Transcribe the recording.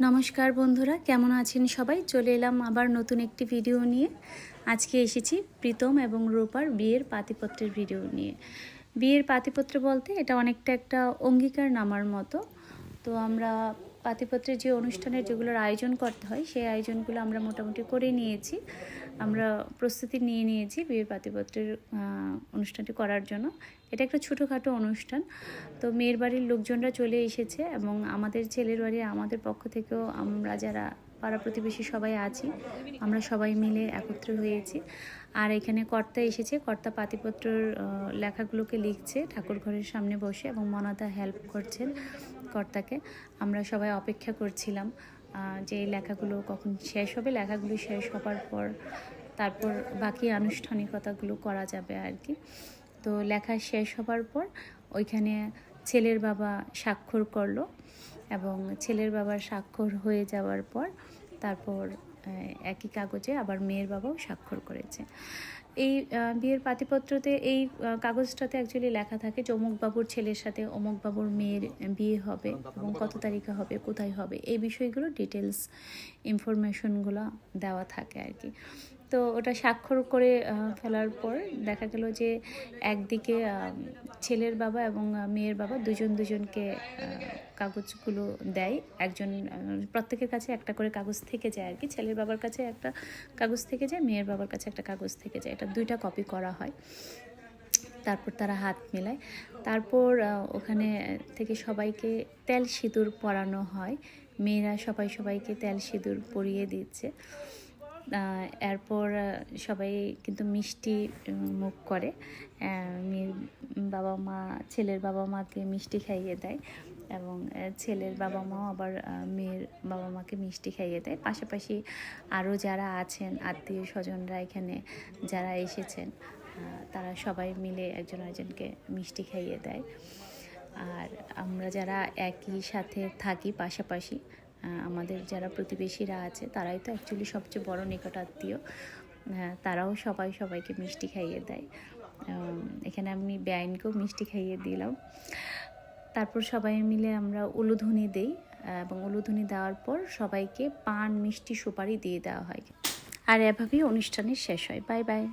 নমস্কার বন্ধুরা, কেমন আছেন সবাই? চলে এলাম আবার নতুন একটি ভিডিও নিয়ে। আজকে এসেছি প্রীতম এবং রূপার বিয়ের পাতিপত্রের ভিডিও নিয়ে। বিয়ের পাতিপত্র বলতে এটা অনেকটা একটা অঙ্গীকার নামার মতো। তো আমরা পাতিপত্রের যে অনুষ্ঠানের যেগুলোর আয়োজন করতে হয় সেই আয়োজনগুলো আমরা মোটামুটি করে নিয়েছি। আমরা প্রস্তুতি নিয়ে নিয়েছি বিয়ের পাতিপত্রের অনুষ্ঠানটি করার জন্য। এটা একটা ছোটোখাটো অনুষ্ঠান। তো মেয়ের বাড়ির লোকজনরা চলে এসেছে এবং আমাদের ছেলের বাড়ি আমাদের পক্ষ থেকেও আমরা যারা পাড়া প্রতিবেশী সবাই আছি, আমরা সবাই মিলে একত্র হয়েছি। আর এখানে কর্তা এসেছে, কর্তা পাতিপত্রের লেখাগুলোকে লিখছে ঠাকুর ঘরের সামনে বসে এবং মনাদা হেল্প করছেন কর্তাকে। আমরা সবাই অপেক্ষা করছিলাম যে লেখাগুলো কখন শেষ হবে। লেখাগুলো শেষ হবার পর তারপর বাকি আনুষ্ঠানিকতাগুলো করা যাবে আর কি। তো লেখা শেষ হবার পর ওইখানে ছেলের বাবা স্বাক্ষর করলো এবং ছেলের বাবার স্বাক্ষর হয়ে যাওয়ার পর তারপর একই কাগজে আবার মেয়ের বাবাও স্বাক্ষর করেছে। এই বিয়ের পাতিপত্রতে এই কাগজটাতে অ্যাকচুয়ালি লেখা থাকে যে অমুকবাবুর ছেলের সাথে অমুকবাবুর মেয়ের বিয়ে হবে এবং কত তারিখে হবে, কোথায় হবে, এই বিষয়গুলো ডিটেলস ইনফরমেশনগুলো দেওয়া থাকে আর কি। তো ওটা স্বাক্ষর করে ফেলার পর দেখা গেল যে একদিকে ছেলের বাবা এবং মেয়ের বাবা দুজনকে কাগজগুলো দেয়। একজন প্রত্যেকের কাছে একটা করে কাগজ থেকে যায় আর কি। ছেলের বাবার কাছে একটা কাগজ থেকে যায়, মেয়ের বাবার কাছে একটা কাগজ থেকে যায়। এটা 2টা কপি করা হয়। তারপর তারা হাত মেলায়। তারপর ওখানে থেকে সবাইকে তেল সিঁদুর পরানো হয়। মেয়েরা সবাইকে তেল সিঁদুর পরিয়ে দিচ্ছে। এরপর সবাই কিন্তু মিষ্টি মুখ করে। মেয়ের বাবা মা ছেলের বাবা মাকে মিষ্টি খাইয়ে দেয় এবং ছেলের বাবা মাও আবার মেয়ের বাবা মাকে মিষ্টি খাইয়ে দেয়। পাশাপাশি আরও যারা আছেন আত্মীয় স্বজনরা এখানে যারা এসেছেন তারা সবাই মিলে একজন আরেকজনকে মিষ্টি খাইয়ে দেয়। আর আমরা যারা একই সাথে থাকি পাশাপাশি আমাদের যারা প্রতিবেশীরা আছে তারাই তো অ্যাকচুয়ালি সবচেয়ে বড় নিকটাত্মীয়। তারাও সবাইকে মিষ্টি খাইয়ে দেয়। এখানে আমি বেআইনকেও মিষ্টি খাইয়ে দিলাম। তারপর সবাই মিলে আমরা উলুধ্বনি দিই এবং উলুধ্বনি দেওয়ার পর সবাইকে পান, মিষ্টি, সুপারি দিয়ে দেওয়া হয়। আর এভাবেই অনুষ্ঠানের শেষ হয়। Bye bye.